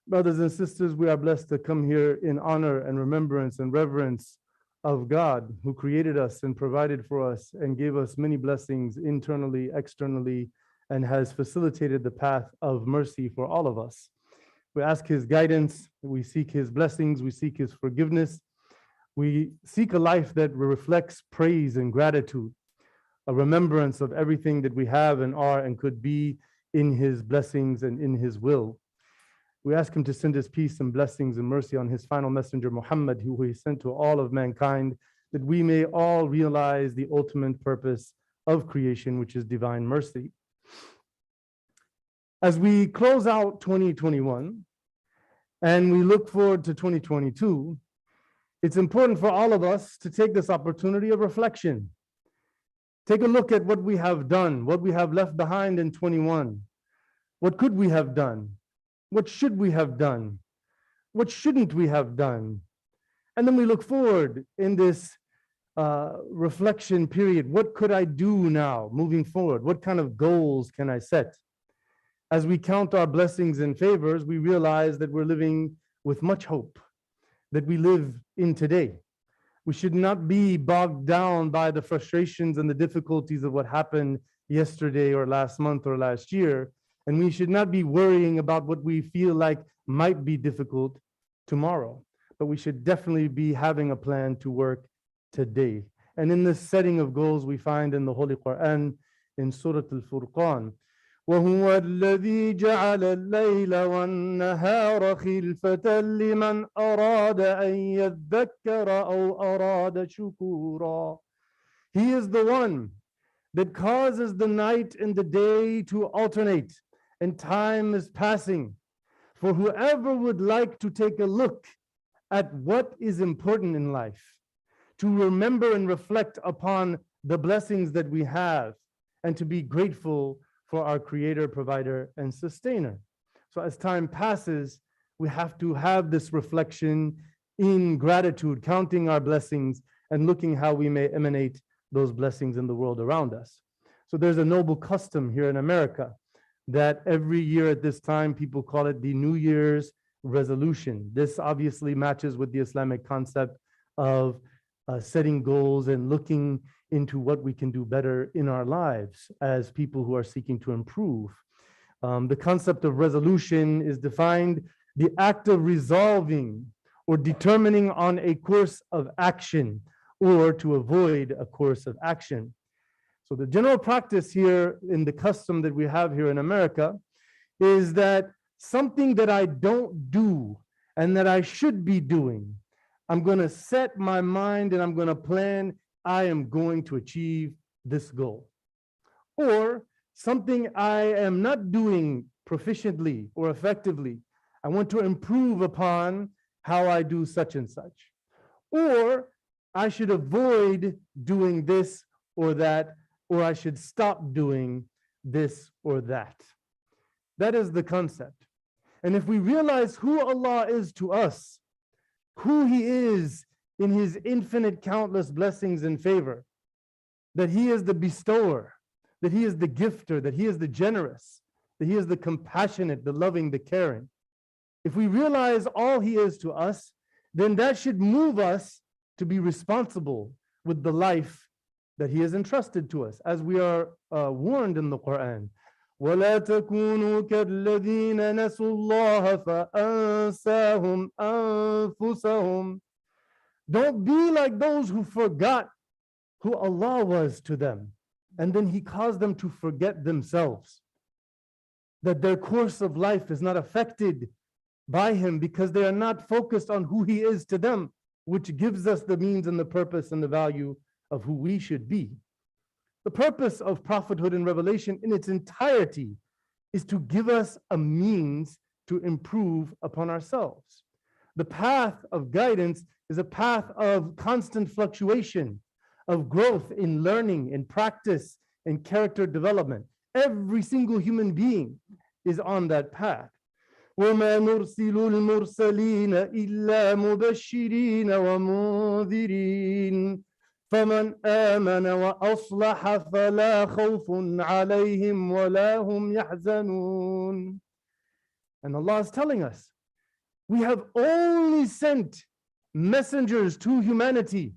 Brothers and sisters, we are blessed to come here in honor and remembrance and reverence of God, who created us and provided for us and gave us many blessings internally, externally, and has facilitated the path of mercy for all of us. We ask his guidance, we seek his blessings, we seek his forgiveness. We seek a life that reflects praise and gratitude, a remembrance of everything that we have and are and could be in his blessings and in his will. We ask him to send his peace and blessings and mercy on his final messenger, Muhammad, who he sent to all of mankind, that we may all realize the ultimate purpose of creation, which is divine mercy. As we close out 2021 and we look forward to 2022, it's important for all of us to take this opportunity of reflection. Take a look at what we have done, what we have left behind in 21. What could we have done? What should we have done? What shouldn't we have done? And then we look forward in this reflection period. What could I do now moving forward? What kind of goals can I set? As we count our blessings and favors, we realize that we're living with much hope, that we live in today. We should not be bogged down by the frustrations and the difficulties of what happened yesterday or last month or last year. And we should not be worrying about what we feel like might be difficult tomorrow. But we should definitely be having a plan to work today. And in this setting of goals, we find in the Holy Quran, in Surah Al-Furqan, وَهُوَ الَّذِي جَعَلَ اللَّيْلَ وَالنَّهَارَ خِلْفَةً لِمَنْ أَرَادَ أَن يَذَّكَّرَ أَوْ أَرَادَ شُكُورًا. He is the one that causes the night and the day to alternate, and time is passing. For whoever would like to take a look at what is important in life, to remember and reflect upon the blessings that we have, and to be grateful for our creator, provider, and sustainer. So as time passes, we have to have this reflection in gratitude, counting our blessings and looking how we may emanate those blessings in the world around us. So there's a noble custom here in America that every year at this time, people call it the New Year's resolution. This obviously matches with the Islamic concept of setting goals and looking into what we can do better in our lives as people who are seeking to improve. The concept of resolution is defined the act of resolving or determining on a course of action or to avoid a course of action. So the general practice here in the custom that we have here in America is that something that I don't do and that I should be doing, I'm going to set my mind and I'm going to plan, I am going to achieve this goal. Or something I am not doing proficiently or effectively, I want to improve upon how I do such and such. Or I should avoid doing this or that, or I should stop doing this or that. That is the concept. And if we realize who Allah is to us, who He is in His infinite countless blessings and favor, that He is the bestower, that He is the gifter, that He is the generous, that He is the compassionate, the loving, the caring. If we realize all He is to us, then that should move us to be responsible with the life that He has entrusted to us, as we are warned in the Quran. وَلَا تَكُونُوا كَالَّذِينَ نَسُوا اللَّهَ فَأَنسَاهُمْ أَنفُسَهُمْ. Don't be like those who forgot who Allah was to them, and then He caused them to forget themselves, that their course of life is not affected by Him because they are not focused on who He is to them, which gives us the means and the purpose and the value of who we should be. The purpose of prophethood and revelation in its entirety is to give us a means to improve upon ourselves. The path of guidance is a path of constant fluctuation, of growth in learning, in practice, in character development. Every single human being is on that path. وَمَا نُرْسِلُ الْمُرْسَلِينَ إِلَّا مُبَشِّرِينَ وَمُنذِرِينَ فَمَنْ آمَنَ وَأَصْلَحَ فَلَا خَوْفٌ عَلَيْهِمْ وَلَا هُمْ يَحْزَنُونَ. And Allah is telling us We have only sent messengers to humanity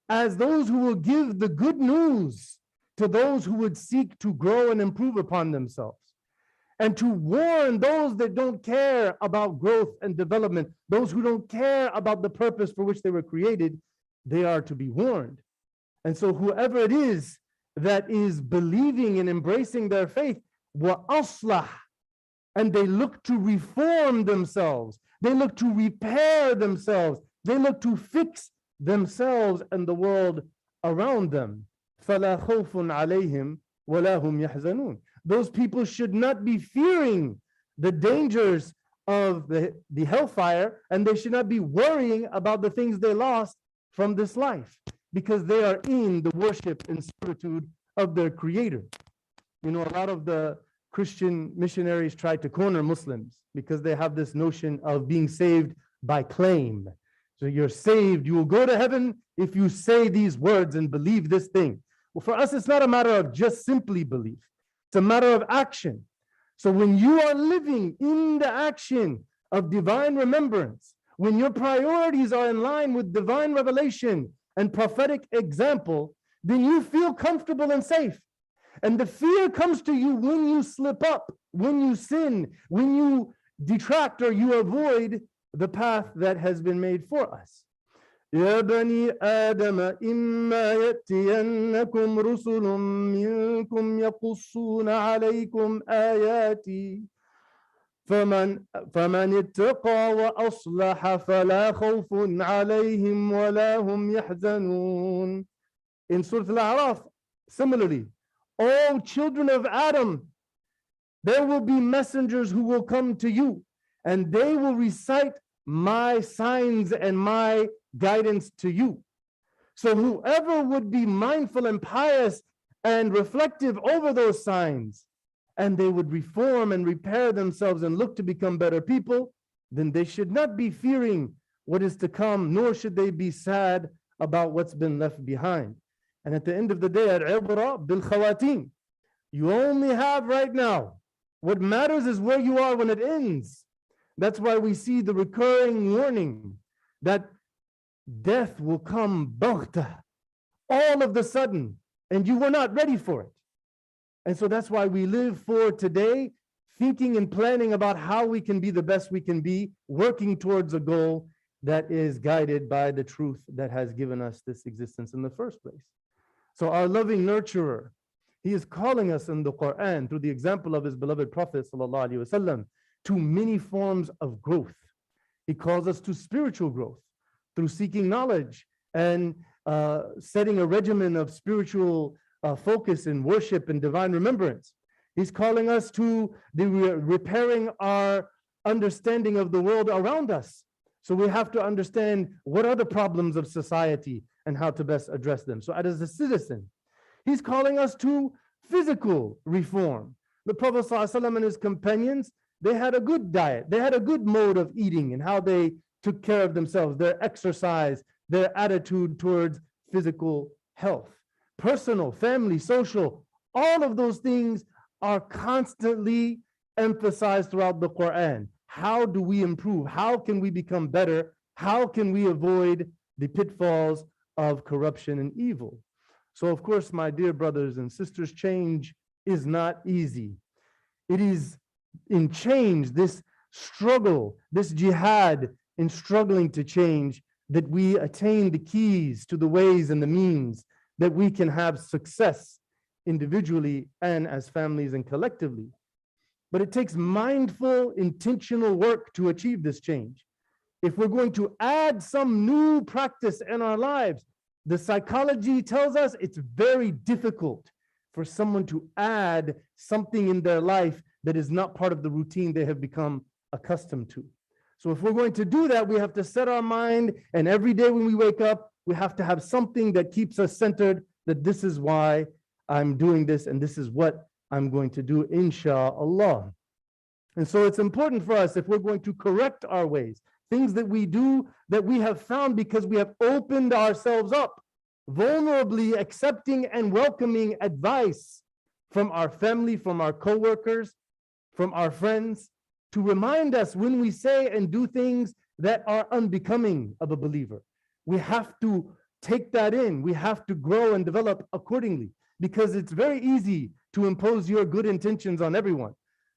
as those who will give the good news to those who would seek to grow and improve upon themselves, and to warn those that don't care about growth and development, those who don't care about the purpose for which they were created, they are to be warned. And so whoever it is that is believing and embracing their faith, وَأَصْلَحْ, and they look to reform themselves, they look to repair themselves, they look to fix themselves and the world around them, فَلَا خَوْفٌ عَلَيْهِمْ وَلَا هُمْ يَحْزَنُونَ. Those people should not be fearing the dangers of the hellfire, and they should not be worrying about the things they lost from this life, because they are in the worship and servitude of their Creator. You know, a lot of the Christian missionaries try to corner Muslims because they have this notion of being saved by claim. So you're saved, you will go to heaven if you say these words and believe this thing. Well, for us, it's not a matter of just simply belief. It's a matter of action. So when you are living in the action of divine remembrance, when your priorities are in line with divine revelation and prophetic example, then you feel comfortable and safe. And the fear comes to you when you slip up, when you sin, when you detract or you avoid the path that has been made for us. يا بني آدم إما يأتينكم رسل منكم يقصون عليكم آياتي فمن اتقى وأصلح فلا خوف عليهم ولا هم يحزنون. In Surah Al-A'raf, similarly, O children of Adam, there will be messengers who will come to you, and they will recite my signs and my guidance to you. So whoever would be mindful and pious and reflective over those signs, and they would reform and repair themselves and look to become better people, then they should not be fearing what is to come, nor should they be sad about what's been left behind. And at the end of the day, al-ibra bil khawatim. You only have right now. What matters is where you are when it ends. That's why we see the recurring warning that death will come baghta, all of the sudden, and you were not ready for it. And so that's why we live for today, thinking and planning about how we can be the best we can be, working towards a goal that is guided by the truth that has given us this existence in the first place. So our loving nurturer, he is calling us in the Quran through the example of his beloved Prophet ﷺ to many forms of growth. He calls us to spiritual growth through seeking knowledge and setting a regimen of spiritual focus in worship and divine remembrance. He's calling us to repairing our understanding of the world around us. So we have to understand what are the problems of society and how to best address them. So as a citizen, he's calling us to physical reform. The Prophet ﷺ and his companions, they had a good diet. They had a good mode of eating and how they took care of themselves, their exercise, their attitude towards physical health. Personal, family, social, all of those things are constantly emphasized throughout the Quran. How do we improve? How can we become better? How can we avoid the pitfalls of corruption and evil? So of course, my dear brothers and sisters, change is not easy. It is in change, this struggle, this jihad in struggling to change, that we attain the keys to the ways and the means that we can have success individually and as families and collectively. But it takes mindful, intentional work to achieve this change. If we're going to add some new practice in our lives, the psychology tells us it's very difficult for someone to add something in their life that is not part of the routine they have become accustomed to. So if we're going to do that, we have to set our mind, and every day when we wake up, we have to have something that keeps us centered, that this is why I'm doing this and this is what I'm going to do, inshallah. And so it's important for us, if we're going to correct our ways, things that we do that we have found because we have opened ourselves up, vulnerably accepting and welcoming advice from our family, from our co-workers, from our friends, to remind us when we say and do things that are unbecoming of a believer. We have to take that in. We have to grow and develop accordingly, because it's very easy to impose your good intentions on everyone.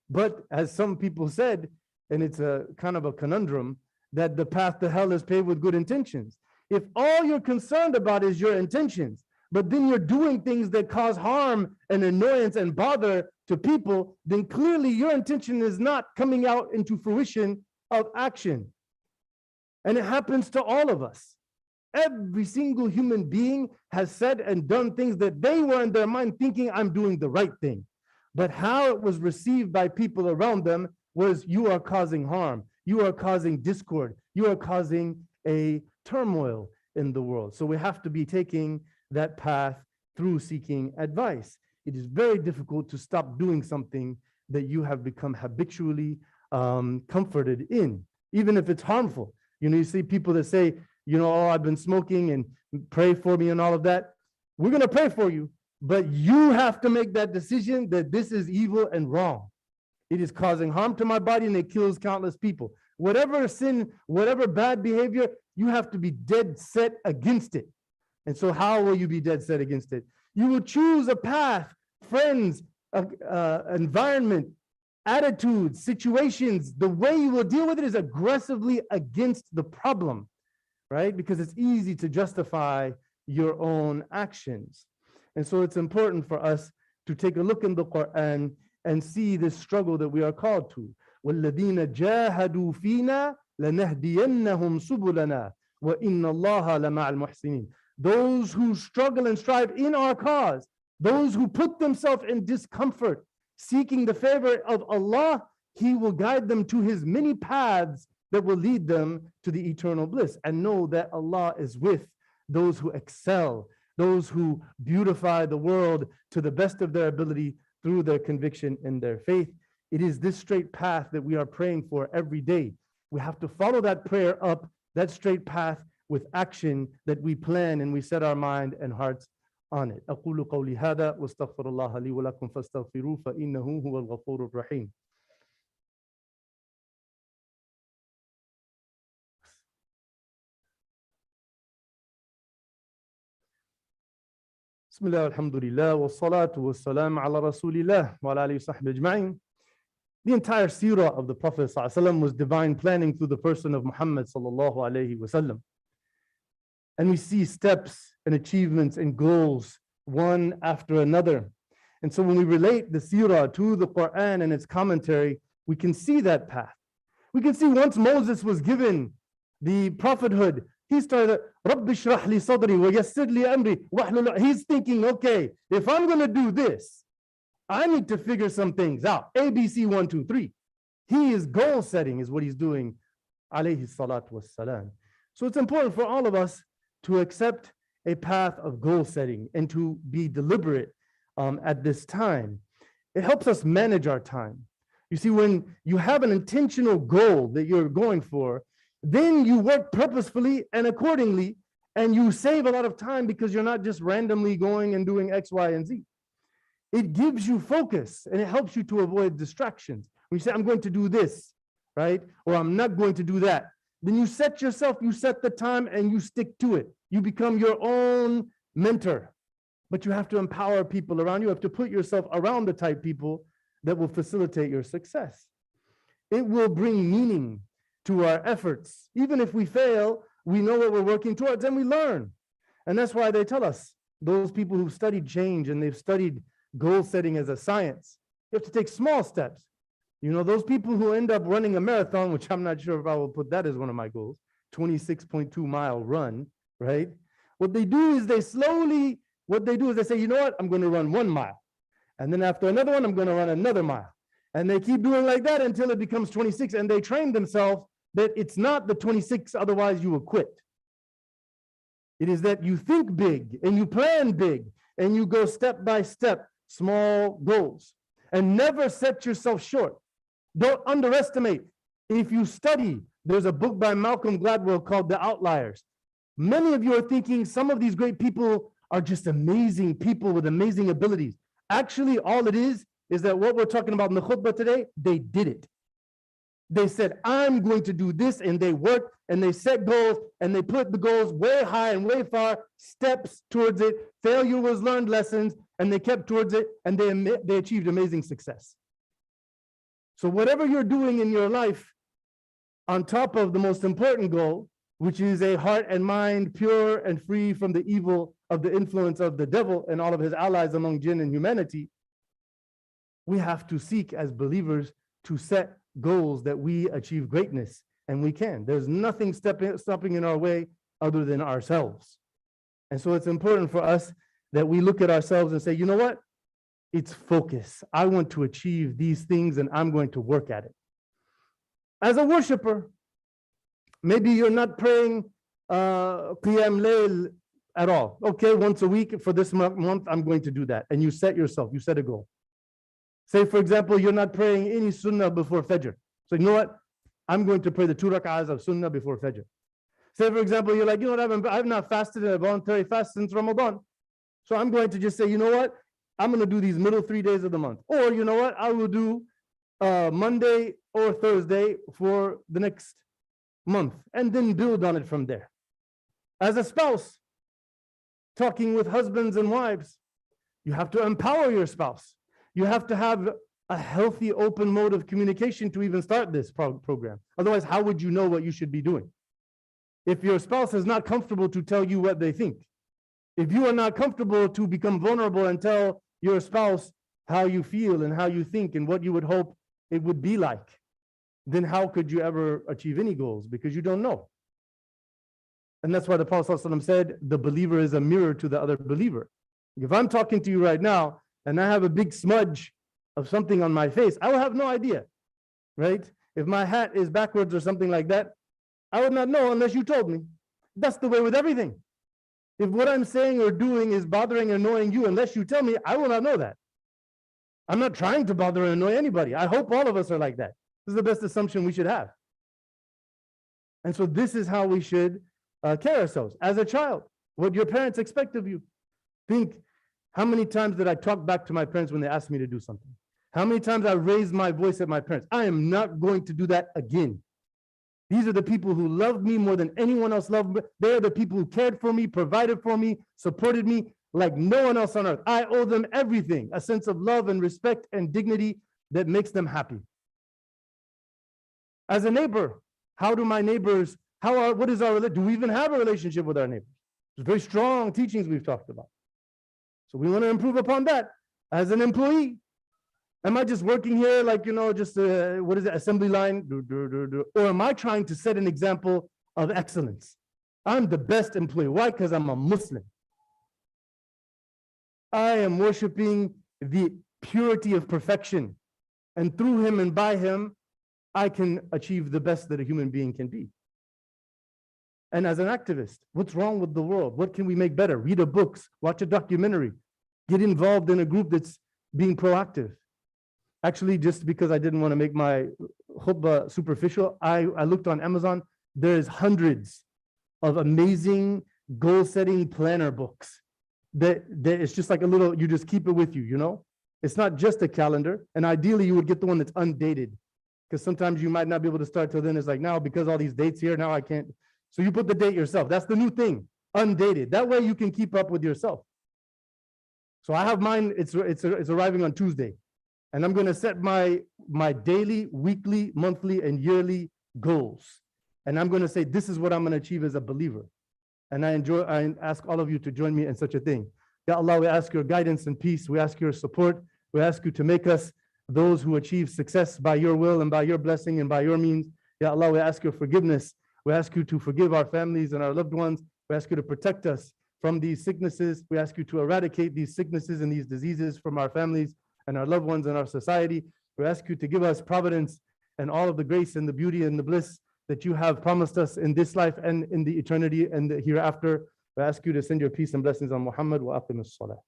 But as some people said, and it's a kind of a conundrum, that the path to hell is paved with good intentions. If all you're concerned about is your intentions, but then you're doing things that cause harm and annoyance and bother to people, then clearly your intention is not coming out into fruition of action. And it happens to all of us. Every single human being has said and done things that they were in their mind thinking, I'm doing the right thing. But how it was received by people around them was, you are causing harm. You are causing discord. You are causing a turmoil in the world. So we have to be taking that path through seeking advice. It is very difficult to stop doing something that you have become habitually comforted in, even if it's harmful. You see people that say, oh, I've been smoking and pray for me and all of that. We're going to pray for you, but you have to make that decision that this is evil and wrong. It is causing harm to my body and it kills countless people. Whatever sin, whatever bad behavior, you have to be dead set against it. And so how will you be dead set against it? You will choose a path, friends, environment, attitudes, situations. The way you will deal with it is aggressively against the problem, right? Because it's easy to justify your own actions. And so it's important for us to take a look in the Quran and see this struggle that we are called to. وَالَّذِينَ جَاهَدُوا فِينَا لَنَهْدِيَنَّهُمْ سُبُلَنَا وَإِنَّ اللَّهَ لَمَعَ الْمُحْسِنِينَ. Those who struggle and strive in our cause, those who put themselves in discomfort, seeking the favor of Allah, He will guide them to His many paths that will lead them to the eternal bliss. And know that Allah is with those who excel, those who beautify the world to the best of their ability through their conviction and their faith. It is this straight path that we are praying for every day. We have to follow that prayer up, that straight path, with action that we plan and we set our mind and hearts on it. أقول قولي هذا واستغفر الله لي ولكم فاستغفروه فإنه هو الغفور الرحيم. بسم الله والحمد لله والصلاة والسلام على رسول الله وعلى آله وصحبه أجمعين. The entire seerah of the Prophet ﷺ was divine planning through the person of Muhammad sallallahu alaihi wasallam. And we see steps and achievements and goals one after another. And so when we relate the seerah to the Quran and its commentary, we can see that path. We can see once Moses was given the prophethood, he started, رَبِّ اشْرَحْ لِي صَدْرِي وَيَسِّرْ لِي أَمْرِي. He's thinking, okay, if I'm going to do this, I need to figure some things out. ABC 1, 2, 3. He is goal setting is what he's doing, alayhi salatu wassalam. So it's important for all of us to accept a path of goal setting and to be deliberate at this time. It helps us manage our time. You see, when you have an intentional goal that you're going for, then you work purposefully and accordingly, and you save a lot of time because you're not just randomly going and doing X, Y, and Z. It gives you focus and it helps you to avoid distractions. When you say, I'm going to do this, right? Or I'm not going to do that. Then you set yourself, you set the time and you stick to it. You become your own mentor. But you have to empower people around you. You have to put yourself around the type people that will facilitate your success. It will bring meaning to our efforts. Even if we fail, we know what we're working towards and we learn. And that's why they tell us, those people who've studied change and they've studied goal setting as a science, you have to take small steps. Those people who end up running a marathon, which I'm not sure if I will put that as one of my goals, 26.2 mile run, right? What they do is they say, you know what? I'm going to run 1 mile. And then after another one, I'm going to run another mile. And they keep doing like that until it becomes 26. And they train themselves that it's not the 26, otherwise you will quit. It is that you think big and you plan big and you go step by step, small goals, and never set yourself short. Don't underestimate. If you study, there's a book by Malcolm Gladwell called The Outliers. Many of you are thinking some of these great people are just amazing people with amazing abilities. Actually, all it is that what we're talking about in the khutbah today, they did it. They said, I'm going to do this, and they worked and they set goals and they put the goals way high and way far, steps towards it. Failure was learned lessons, and they kept towards it, and they achieved amazing success. So whatever you're doing in your life, on top of the most important goal, which is a heart and mind pure and free from the evil of the influence of the devil and all of his allies among jinn and humanity, we have to seek as believers to set goals that we achieve greatness, and we can. There's nothing stopping in our way other than ourselves. And so it's important for us that we look at ourselves and say, you know what? It's focus. I want to achieve these things, and I'm going to work at it. As a worshiper, maybe you're not praying Qiyam Layl at all. Okay, once a week for this month, I'm going to do that. And you set a goal. Say, for example, you're not praying any Sunnah before Fajr. So you know what? I'm going to pray the 2 rak'ahs of Sunnah before Fajr. Say, for example, you're like, you know what? I've not fasted a voluntary fast since Ramadan. So I'm going to just say, you know what? I'm going to do these middle 3 days of the month. Or you know what? I will do Monday or Thursday for the next month, and then build on it from there. As a spouse, talking with husbands and wives, you have to empower your spouse. You have to have a healthy, open mode of communication to even start this program. Otherwise, how would you know what you should be doing? If your spouse is not comfortable to tell you what they think, if you are not comfortable to become vulnerable and tell your spouse how you feel and how you think and what you would hope it would be like, then how could you ever achieve any goals? Because you don't know. And that's why the Prophet ﷺ said, the believer is a mirror to the other believer. If I'm talking to you right now and I have a big smudge of something on my face, I will have no idea, right? If my hat is backwards or something like that, I would not know unless you told me. That's the way with everything. If what I'm saying or doing is bothering and annoying you, unless you tell me, I will not know that. I'm not trying to bother and annoy anybody. I hope all of us are like that. This is the best assumption we should have. And so this is how we should carry ourselves. As a child, what your parents expect of you. Think, how many times did I talk back to my parents when they asked me to do something? How many times I raised my voice at my parents? I am not going to do that again. These are the people who loved me more than anyone else loved me. They are the people who cared for me, provided for me, supported me like no one else on earth. I owe them everything, a sense of love and respect and dignity that makes them happy. As a neighbor, how do my neighbors, what is our, do we even have a relationship with our neighbors? There's very strong teachings we've talked about. So we want to improve upon that. As an employee, am I just working here like, just assembly line? Or am I trying to set an example of excellence? I'm the best employee. Why? Because I'm a Muslim. I am worshiping the purity of perfection. And through him and by him, I can achieve the best that a human being can be. And as an activist, what's wrong with the world? What can we make better? Read books, watch a documentary, get involved in a group that's being proactive. Actually, just because I didn't want to make my khutbah superficial, I looked on Amazon. There's hundreds of amazing goal-setting planner books that it's just like a little, you just keep it with you, It's not just a calendar. And ideally, you would get the one that's undated, because sometimes you might not be able to start till then. It's like, now, because all these dates here, now I can't. So you put the date yourself. That's the new thing, undated. That way you can keep up with yourself. So I have mine, it's arriving on Tuesday. And I'm going to set my daily, weekly, monthly, and yearly goals. And I'm going to say, this is what I'm going to achieve as a believer. And I ask all of you to join me in such a thing. Ya Allah, we ask your guidance and peace. We ask your support. We ask you to make us those who achieve success by your will and by your blessing and by your means. Ya Allah, we ask your forgiveness. We ask you to forgive our families and our loved ones. We ask you to protect us from these sicknesses. We ask you to eradicate these sicknesses and these diseases from our families and our loved ones and our society. We ask you to give us providence and all of the grace and the beauty and the bliss that you have promised us in this life and in the eternity and the hereafter. We ask you to send your peace and blessings on Muhammad wa aqim as-salah.